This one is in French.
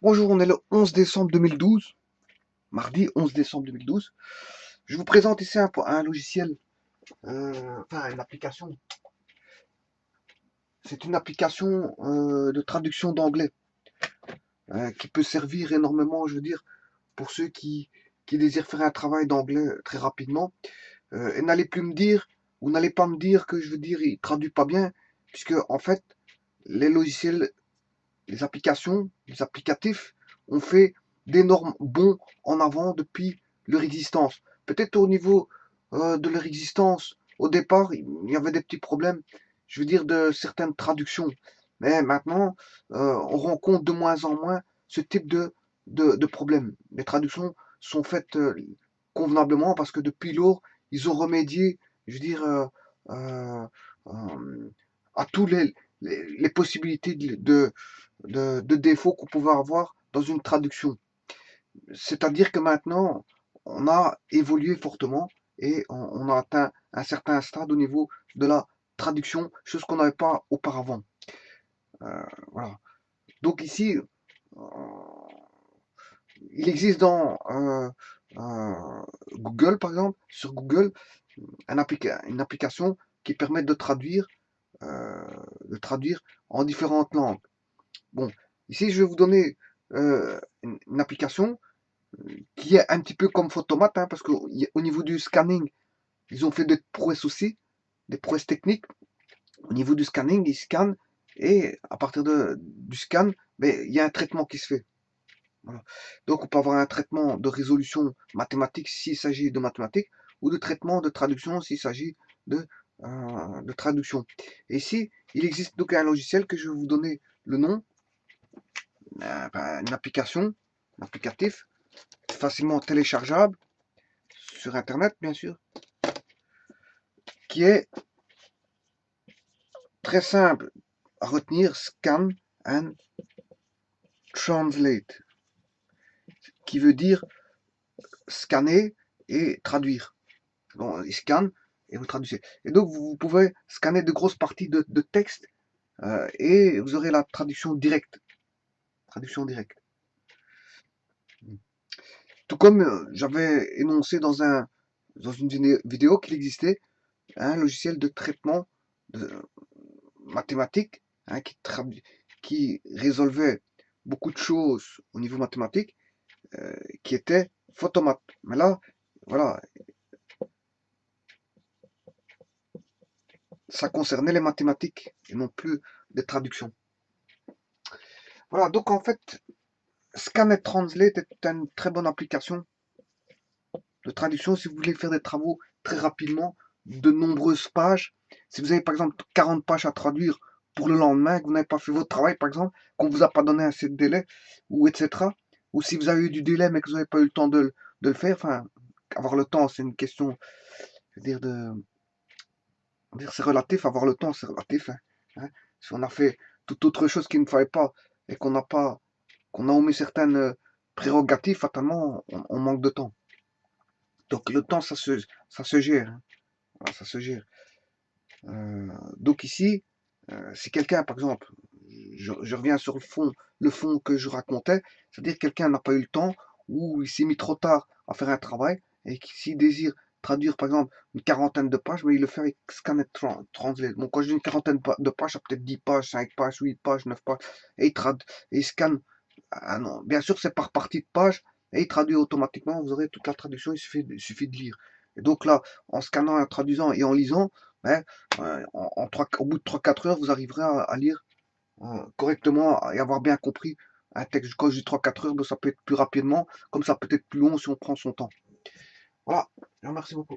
Bonjour, on est le 11 décembre 2012, mardi 11 décembre 2012. Je vous présente ici un logiciel, enfin une application. C'est une application de traduction d'anglais qui peut servir énormément, je veux dire, pour ceux qui désirent faire un travail d'anglais très rapidement. Et n'allez plus me dire, ou n'allez pas me dire que je veux dire, il traduit pas bien, puisque en fait, les logiciels, les applications, les applicatifs ont fait d'énormes bons en avant depuis leur existence. Peut-être au niveau de leur existence, au départ, il y avait des petits problèmes, je veux dire, de certaines traductions. Mais maintenant, on rencontre de moins en moins ce type de problèmes. Les traductions sont faites convenablement parce que depuis lors, ils ont remédié, je veux dire, euh, à tous les possibilités de défauts qu'on pouvait avoir dans une traduction. C'est-à-dire que maintenant, on a évolué fortement et on a atteint un certain stade au niveau de la traduction, chose qu'on n'avait pas auparavant. Voilà. Donc ici, euh, il existe dans Google, par exemple, sur Google, une application qui permet euh, de traduire en différentes langues. Bon, ici, je vais vous donner une application qui est un petit peu comme Photomat, hein, parce qu'au niveau du scanning, ils ont fait des prouesses aussi, des prouesses techniques. Au niveau du scanning, ils scannent et à partir du scan, ben, il y a un traitement qui se fait. Voilà. Donc, on peut avoir un traitement de résolution mathématique s'il s'agit de mathématiques ou de traitement de traduction s'il s'agit de traduction. Et ici, il existe donc un logiciel que je vais vous donner le nom, une application, un applicatif, facilement téléchargeable sur Internet, bien sûr, qui est très simple à retenir, Scan and Translate, qui veut dire scanner et traduire. Donc, il scanne et vous traduisez. Et donc, vous pouvez scanner de grosses parties de texte et vous aurez la traduction directe. Traduction directe. Tout comme j'avais énoncé dans une vidéo qu'il existait un logiciel de traitement de mathématiques hein, qui résolvait beaucoup de choses au niveau mathématique qui était Photomat. Mais là, voilà, ça concernait les mathématiques et non plus les traductions. Voilà, donc en fait, Scan and Translate est une très bonne application de traduction si vous voulez faire des travaux très rapidement, de nombreuses pages. Si vous avez par exemple 40 pages à traduire pour le lendemain, que vous n'avez pas fait votre travail par exemple, qu'on ne vous a pas donné assez de délai, ou etc. Ou si vous avez eu du délai mais que vous n'avez pas eu le temps de le faire, enfin, avoir le temps c'est une question, je veux dire, c'est relatif, avoir le temps c'est relatif. Hein. Si on a fait toute autre chose qu'il ne fallait pas et qu'on a omis certaines prérogatives, fatalement on manque de temps. Donc le temps ça se gère. Hein. Voilà, ça se gère. Donc ici, si quelqu'un, par exemple, je reviens sur le fond que je racontais, c'est-à-dire que quelqu'un n'a pas eu le temps ou il s'est mis trop tard à faire un travail et s'il désire traduire, par exemple, une quarantaine de pages, mais il le fait avec Scan and Translate. Donc quand je dis une quarantaine de pages, ça peut être 10 pages, 5 pages, 8 pages, 9 pages, et il scanne. Ah non, bien sûr, c'est par partie de page et il traduit automatiquement. Vous aurez toute la traduction, il suffit de lire. Et donc là, en scannant, en traduisant et en lisant, ben, au bout de 3-4 heures, vous arriverez à lire correctement et avoir bien compris un texte. Quand je dis 3-4 heures, ben, ça peut être plus rapidement, comme ça peut être plus long si on prend son temps. Voilà, je vous remercie beaucoup.